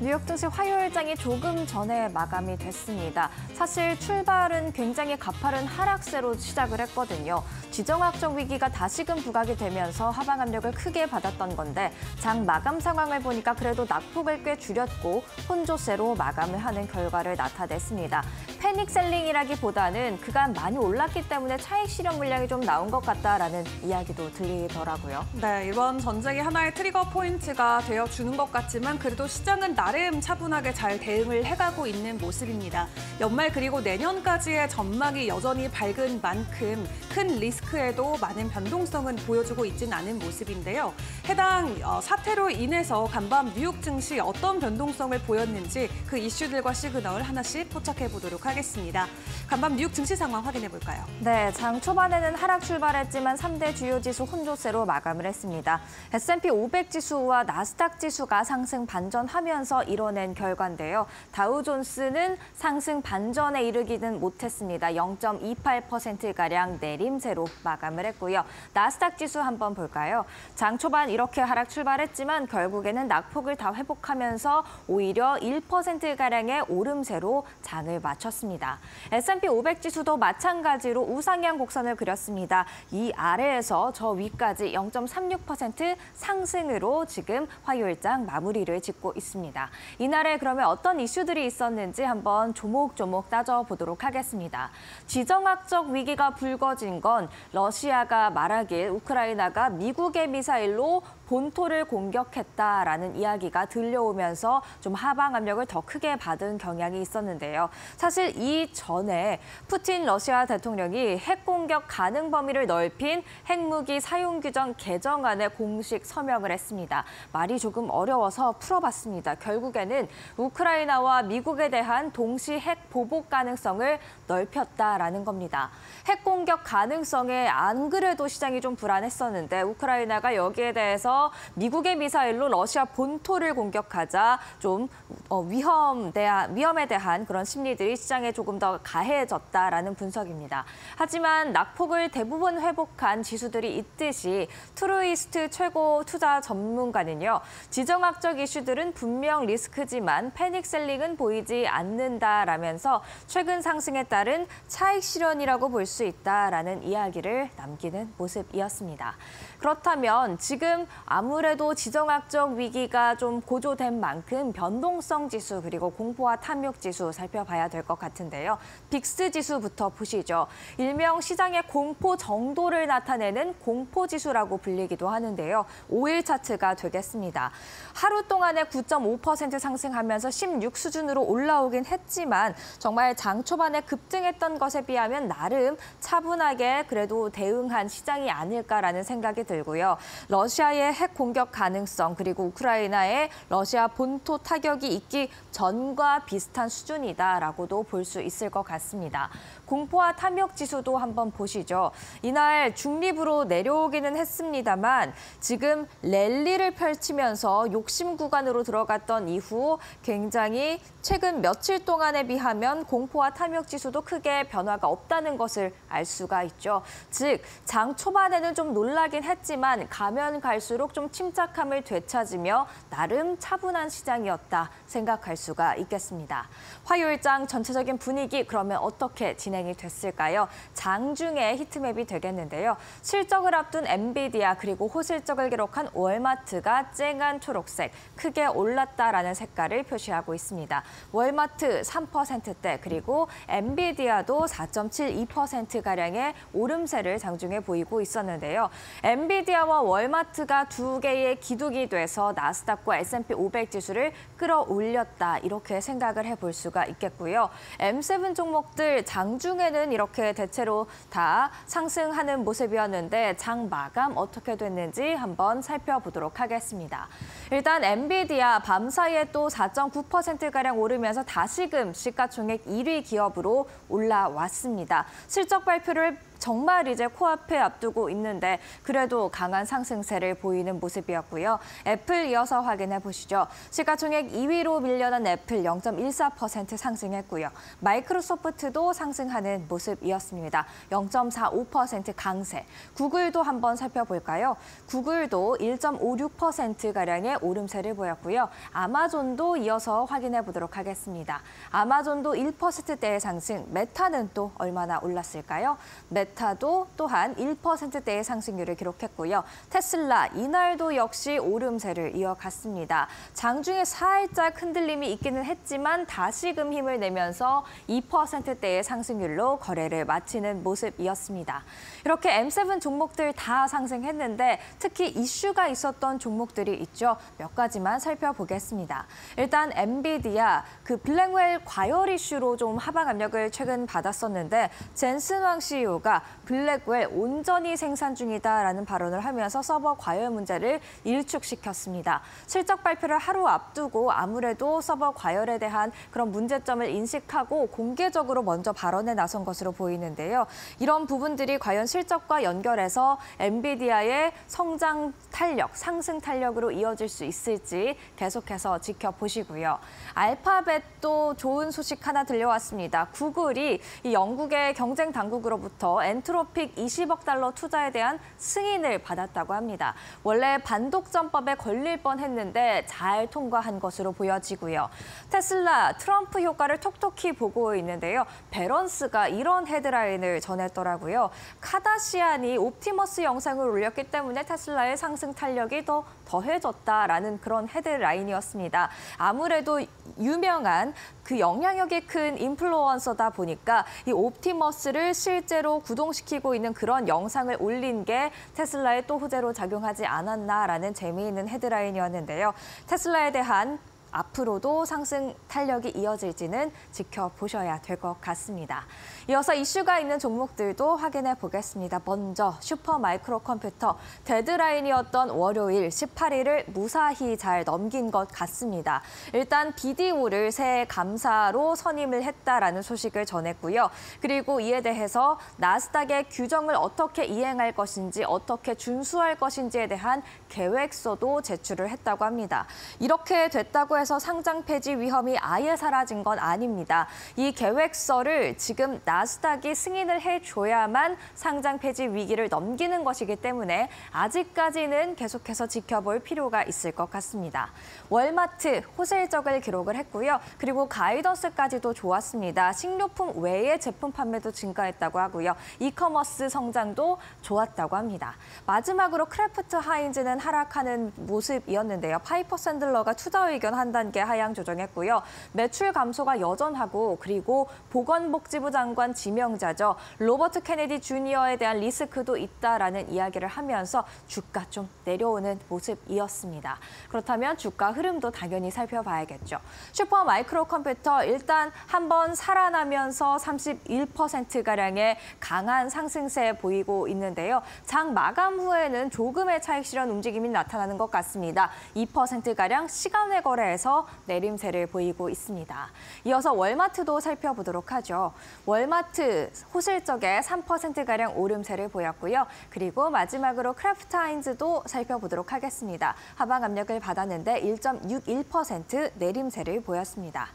뉴욕 증시 화요일장이 조금 전에 마감이 됐습니다. 사실 출발은 굉장히 가파른 하락세로 시작을 했거든요. 지정학적 위기가 다시금 부각이 되면서 하방 압력을 크게 받았던 건데 장 마감 상황을 보니까 그래도 낙폭을 꽤 줄였고 혼조세로 마감을 하는 결과를 나타냈습니다. 패닉 셀링이라기보다는 그간 많이 올랐기 때문에 차익 실현 물량이 좀 나온 것 같다라는 이야기도 들리더라고요. 네, 이번 전쟁이 하나의 트리거 포인트가 되어주는 것 같지만 그래도 시장은 나름 차분하게 잘 대응을 해가고 있는 모습입니다. 연말 그리고 내년까지의 전망이 여전히 밝은 만큼 큰 리스크에도 많은 변동성은 보여주고 있지는 않은 모습인데요. 해당 사태로 인해서 간밤 뉴욕 증시 어떤 변동성을 보였는지 그 이슈들과 시그널 하나씩 포착해 보도록 하겠습니다. 간밤 뉴욕 증시 상황 확인해 볼까요? 네, 장 초반에는 하락 출발했지만 3대 주요 지수 혼조세로 마감을 했습니다. S&P 500 지수와 나스닥 지수가 상승 반전하면서 이뤄낸 결과인데요. 다우존스는 상승 반전에 이르기는 못했습니다. 0.28%가량 내림세로 마감을 했고요. 나스닥 지수 한번 볼까요? 장 초반 이렇게 하락 출발했지만 결국에는 낙폭을 다 회복하면서 오히려 1%가량의 오름세로 장을 마쳤습니다. S&P 500 지수도 마찬가지로 우상향 곡선을 그렸습니다. 이 아래에서 저 위까지 0.36% 상승으로 지금 화요일장 마무리를 짓고 있습니다. 이날에 그러면 어떤 이슈들이 있었는지 한번 조목조목 따져보도록 하겠습니다. 지정학적 위기가 불거진 건 러시아가 말하길 우크라이나가 미국의 미사일로 본토를 공격했다라는 이야기가 들려오면서 좀 하방 압력을 더 크게 받은 경향이 있었는데요. 사실 이전에 푸틴 러시아 대통령이 핵 공격 가능 범위를 넓힌 핵무기 사용 규정 개정안에 공식 서명을 했습니다. 말이 조금 어려워서 풀어봤습니다. 결국에는 우크라이나와 미국에 대한 동시 핵 보복 가능성을 넓혔다라는 겁니다. 핵 공격 가능성에 안 그래도 시장이 좀 불안했었는데 우크라이나가 여기에 대해서 미국의 미사일로 러시아 본토를 공격하자 좀 위험에 대한 그런 심리들이 시장에 조금 더 가해졌다라는 분석입니다. 하지만 낙폭을 대부분 회복한 지수들이 있듯이 트루이스트 최고 투자 전문가는요. 지정학적 이슈들은 분명 리스크지만 패닉 셀링은 보이지 않는다라면서 최근 상승에 따른 차익 실현이라고 볼 수 있다라는 이야기를 남기는 모습이었습니다. 그렇다면 지금 아무래도 지정학적 위기가 좀 고조된 만큼 변동성 지수 그리고 공포와 탐욕 지수 살펴봐야 될 것 같은데요. 빅스 지수부터 보시죠. 일명 시장의 공포 정도를 나타내는 공포 지수라고 불리기도 하는데요. 5일 차트가 되겠습니다. 하루 동안에 9.5% 상승하면서 16 수준으로 올라오긴 했지만 정말 장 초반에 급등했던 것에 비하면 나름 차분하게 그래도 대응한 시장이 아닐까라는 생각이 들고요. 러시아의 핵 공격 가능성 그리고 우크라이나의 러시아 본토 타격이 있기 전과 비슷한 수준이다라고도 볼 수 있을 것 같습니다. 공포와 탐욕 지수도 한번 보시죠. 이날 중립으로 내려오기는 했습니다만 지금 랠리를 펼치면서 욕심 구간으로 들어갔던 이후 굉장히 최근 며칠 동안에 비하면 공포와 탐욕 지수도 크게 변화가 없다는 것을 알 수가 있죠. 즉, 장 초반에는 좀 놀라긴 했지만 가면 갈수록 좀 침착함을 되찾으며 나름 차분한 시장이었다 생각할 수가 있겠습니다. 화요일장 전체적인 분위기 그러면 어떻게 진행이 됐을까요? 장중에 히트맵이 되겠는데요. 실적을 앞둔 엔비디아 그리고 호실적을 기록한 월마트가 쨍한 초록색, 크게 올랐다라는 색깔을 표시하고 있습니다. 월마트 3%대 그리고 엔비디아도 4.72%가량의 오름세를 장중에 보이고 있었는데요. 엔비디아와 월마트가 두 개의 기둥이 돼서 나스닥과 S&P 500 지수를 끌어올렸다 이렇게 생각을 해볼 수가 있겠고요. M7 종목들 장중에는 이렇게 대체로 다 상승하는 모습이었는데 장 마감 어떻게 됐는지 한번 살펴보도록 하겠습니다. 일단 엔비디아 밤 사이에 또 4.9%가량 오르면서 다시금 시가총액 1위 기업으로 올라왔습니다. 실적 발표를 정말 이제 코앞에 앞두고 있는데 그래도 강한 상승세를 보이는 모습이었고요. 애플 이어서 확인해 보시죠. 시가총액 2위로 밀려난 애플 0.14% 상승했고요. 마이크로소프트도 상승하는 모습이었습니다. 0.45% 강세. 구글도 한번 살펴볼까요? 구글도 1.56%가량의 오름세를 보였고요. 아마존도 이어서 확인해 보도록 하겠습니다. 아마존도 1%대의 상승, 메타는 또 얼마나 올랐을까요? 메타도 또한 1%대의 상승률을 기록했고요. 테슬라, 이날도 역시 오름세를 이어갔습니다. 장중에 살짝 흔들림이 있기는 했지만 다시금 힘을 내면서 2%대의 상승률로 거래를 마치는 모습이었습니다. 이렇게 M7 종목들 다 상승했는데 특히 이슈가 있었던 종목들이 있죠. 몇 가지만 살펴보겠습니다. 일단 엔비디아, 블랙웰 과열 이슈로 좀 하방 압력을 최근 받았었는데 젠슨 왕 CEO가 블랙웰 온전히 생산 중이다라는 발언을 하면서 서버 과열 문제를 일축시켰습니다. 실적 발표를 하루 앞두고 아무래도 서버 과열에 대한 그런 문제점을 인식하고 공개적으로 먼저 발언에 나선 것으로 보이는데요. 이런 부분들이 과연 실적과 연결해서 엔비디아의 성장 탄력, 상승 탄력으로 이어질 수 있을지 계속해서 지켜보시고요. 알파벳도 좋은 소식 하나 들려왔습니다. 구글이 이 영국의 경쟁 당국으로부터 엔트로픽 20억 달러 투자에 대한 승인을 받았다고 합니다. 원래 반독점법에 걸릴 뻔했는데 잘 통과한 것으로 보여지고요. 테슬라, 트럼프 효과를 톡톡히 보고 있는데요. 밸런스가 이런 헤드라인을 전했더라고요. 카다시안이 옵티머스 영상을 올렸기 때문에 테슬라의 상승 탄력이 더 더해졌다라는 그런 헤드라인이었습니다. 아무래도 유명한 영향력이 큰 인플루언서다 보니까 이 옵티머스를 실제로 구동시키고 있는 그런 영상을 올린 게 테슬라의 또 호재로 작용하지 않았나라는 재미있는 헤드라인이었는데요. 테슬라에 대한 앞으로도 상승 탄력이 이어질지는 지켜보셔야 될 것 같습니다. 이어서 이슈가 있는 종목들도 확인해 보겠습니다. 먼저 슈퍼마이크로 컴퓨터, 데드라인이었던 월요일 18일을 무사히 잘 넘긴 것 같습니다. 일단 BDO를 새해 감사로 선임을 했다라는 소식을 전했고요. 그리고 이에 대해서 나스닥의 규정을 어떻게 이행할 것인지, 어떻게 준수할 것인지에 대한 계획서도 제출을 했다고 합니다. 이렇게 됐다고 해서 상장 폐지 위험이 아예 사라진 건 아닙니다. 이 계획서를 지금 나스닥이 승인을 해줘야만 상장 폐지 위기를 넘기는 것이기 때문에 아직까지는 계속해서 지켜볼 필요가 있을 것 같습니다. 월마트 호실적을 기록을 했고요. 그리고 가이던스까지도 좋았습니다. 식료품 외의 제품 판매도 증가했다고 하고요. 이커머스 성장도 좋았다고 합니다. 마지막으로 크래프트 하인즈는 하락하는 모습이었는데요. 파이퍼 샌들러가 투자 의견 한 단계 하향 조정했고요. 매출 감소가 여전하고 그리고 보건복지부 장관 지명자죠. 로버트 케네디 주니어에 대한 리스크도 있다라는 이야기를 하면서 주가 좀 내려오는 모습이었습니다. 그렇다면 주가 흐름도 당연히 살펴봐야겠죠. 슈퍼 마이크로 컴퓨터 일단 한번 살아나면서 31%가량의 강한 상승세 보이고 있는데요. 장 마감 후에는 조금의 차익 실현 움직임이 나타나는 것 같습니다. 2%가량 시간외 거래에서 내림세를 보이고 있습니다. 이어서 월마트도 살펴보도록 하죠. 월마트 호실적에 3%가량 오름세를 보였고요. 그리고 마지막으로 크래프트 하인즈도 살펴보도록 하겠습니다. 하방 압력을 받았는데 1.61% 내림세를 보였습니다.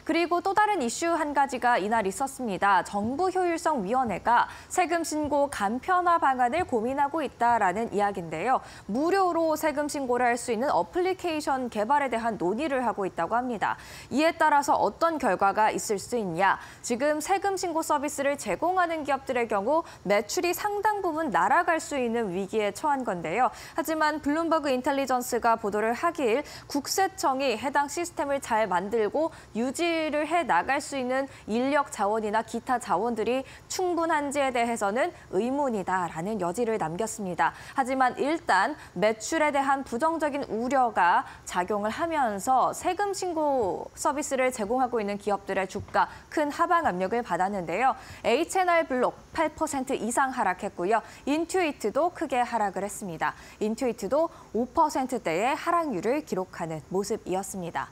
그리고 또 다른 이슈 한 가지가 이날 있었습니다. 정부효율성위원회가 세금 신고 간편화 방안을 고민하고 있다라는 이야기인데요. 무료로 세금 신고를 할 수 있는 어플리케이션 개발에 대한 논의를 하고 있다고 합니다. 이에 따라서 어떤 결과가 있을 수 있냐? 지금 세금 신고 서비스를 제공하는 기업들의 경우 매출이 상당 부분 날아갈 수 있는 위기에 처한 건데요. 하지만 블룸버그 인텔리전스가 보도를 하길 국세청이 해당 시스템을 잘 만들고 유지를 해 나갈 수 있는 인력 자원이나 기타 자원들이 충분한지에 대해서는 의문이다라는 여지를 남겼습니다. 하지만 일단 매출에 대한 부정적인 우려가 작용을 하면서 세금 신고 서비스를 제공하고 있는 기업들의 주가 큰 하방 압력을 받았는데요. H&R 블록 8% 이상 하락했고요. 인투이트도 크게 하락을 했습니다. 인투이트도 5%대의 하락률을 기록하는 모습이었습니다.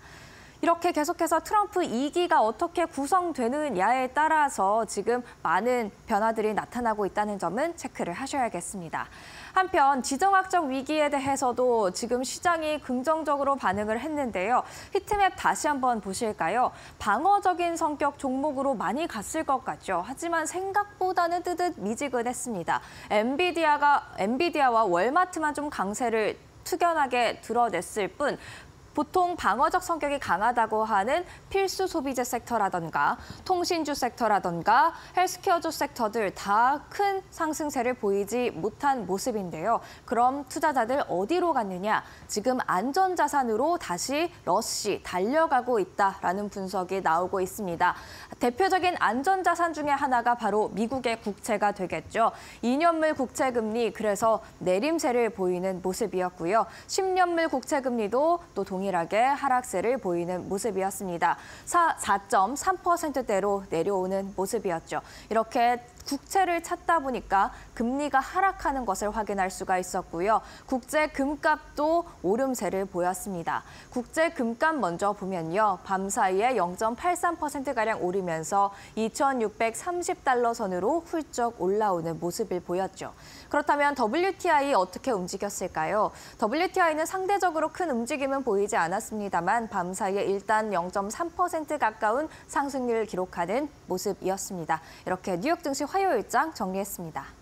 이렇게 계속해서 트럼프 2기가 어떻게 구성되느냐에 따라서 지금 많은 변화들이 나타나고 있다는 점은 체크를 하셔야겠습니다. 한편 지정학적 위기에 대해서도 지금 시장이 긍정적으로 반응을 했는데요. 히트맵 다시 한번 보실까요? 방어적인 성격 종목으로 많이 갔을 것 같죠. 하지만 생각보다는 뜨듯 미지근했습니다. 엔비디아와 월마트만 좀 강세를 투견하게 드러냈을 뿐 보통 방어적 성격이 강하다고 하는 필수 소비재 섹터라던가 통신주 섹터라던가 헬스케어주 섹터들 다 큰 상승세를 보이지 못한 모습인데요. 그럼 투자자들 어디로 갔느냐? 지금 안전자산으로 다시 러쉬 달려가고 있다라는 분석이 나오고 있습니다. 대표적인 안전자산 중에 하나가 바로 미국의 국채가 되겠죠. 2년물 국채금리 그래서 내림세를 보이는 모습이었고요. 10년물 국채금리도 또 동일하게 하락세를 보이는 모습이었습니다. 4.3%대로 내려오는 모습이었죠. 이렇게 국채를 찾다 보니까 금리가 하락하는 것을 확인할 수가 있었고요. 국제 금값도 오름세를 보였습니다. 국제 금값 먼저 보면요. 밤 사이에 0.83%가량 오르면서 2,630달러 선으로 훌쩍 올라오는 모습을 보였죠. 그렇다면 WTI 어떻게 움직였을까요? WTI는 상대적으로 큰 움직임은 보이지 않았습니다만 밤 사이에 일단 0.3% 가까운 상승률을 기록하는 모습이었습니다. 이렇게 뉴욕 증시 화요일장 정리했습니다.